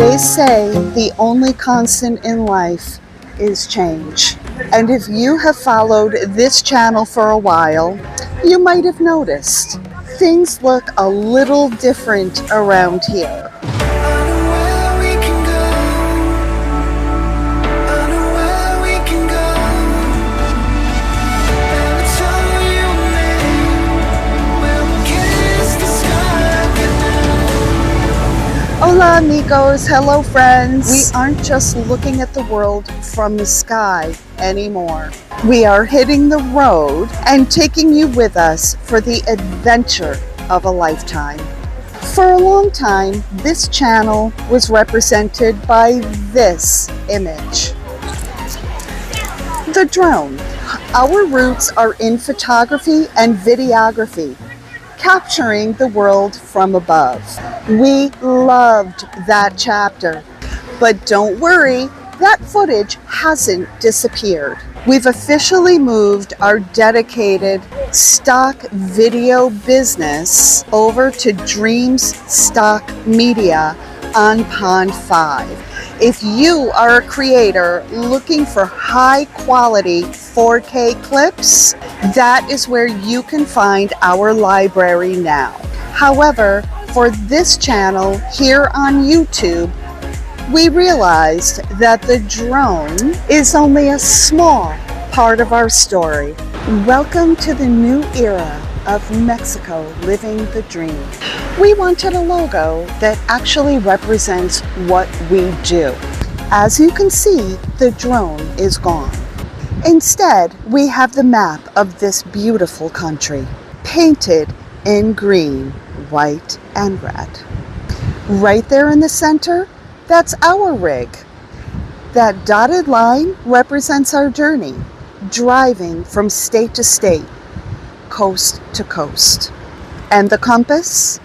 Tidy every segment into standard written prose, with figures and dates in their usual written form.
They say the only constant in life is change. And if you have followed this channel for a while, you might have noticed things look a little different around here. Hola amigos, hello friends. We aren't just looking at the world from the sky anymore. We are hitting the road and taking you with us for the adventure of a lifetime. For a long time, this channel was represented by this image. The drone. Our roots are in photography and videography, capturing the world from above. We loved that chapter, but don't worry, that footage hasn't disappeared. We've officially moved our dedicated stock video business over to Dreams Stock Media on Pond 5. If you are a creator looking for high quality 4K clips, that is where you can find our library now. However, for this channel here on YouTube, we realized that the drone is only a small part of our story. Welcome to the new era of Mexico living the dream. We wanted a logo that actually represents what we do. As you can see, the drone is gone. Instead, we have the map of this beautiful country, painted in green, white, and red. Right there in the center, that's our rig. That dotted line represents our journey, driving from state to state, coast to coast. And the compass?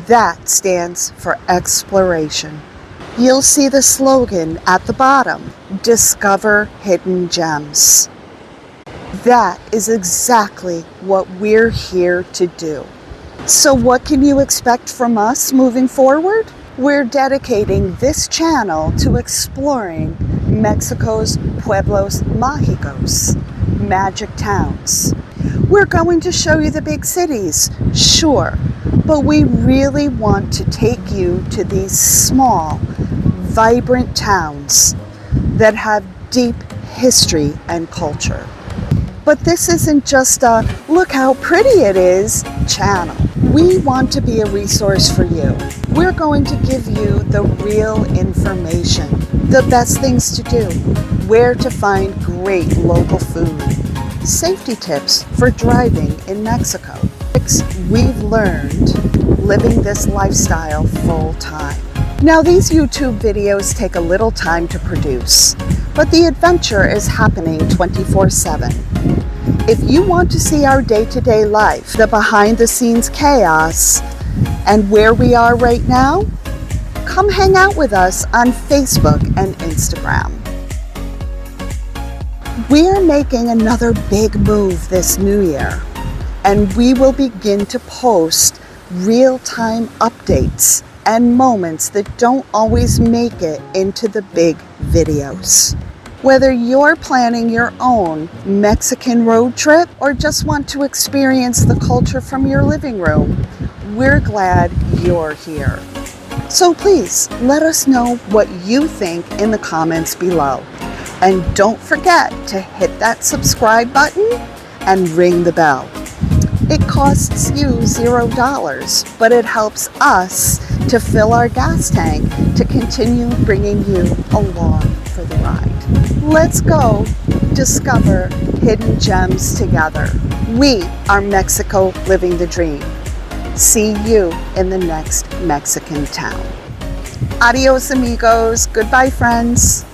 That stands for exploration. You'll see the slogan at the bottom, Discover Hidden Gems. That is exactly what we're here to do. So what can you expect from us moving forward? We're dedicating this channel to exploring Mexico's Pueblos Mágicos, magic towns. We're going to show you the big cities, sure, but we really want to take you to these small, vibrant towns that have deep history and culture. But this isn't just a look how pretty it is channel. We want to be a resource for you. We're going to give you the real information, the best things to do, where to find great local food, safety tips for driving in Mexico. We've learned living this lifestyle full time. Now these YouTube videos take a little time to produce, but the adventure is happening 24/7. If you want to see our day-to-day life, the behind-the-scenes chaos, and where we are right now, come hang out with us on Facebook and Instagram. We are making another big move this new year, and we will begin to post real-time updates and moments that don't always make it into the big videos. Whether you're planning your own Mexican road trip or just want to experience the culture from your living room, we're glad you're here. So please let us know what you think in the comments below. And don't forget to hit that subscribe button and ring the bell. It costs you $0, but it helps us to fill our gas tank to continue bringing you along for the ride. Let's go discover hidden gems together. We are Mexico living the dream. See you in the next Mexican town. Adios amigos. Goodbye friends.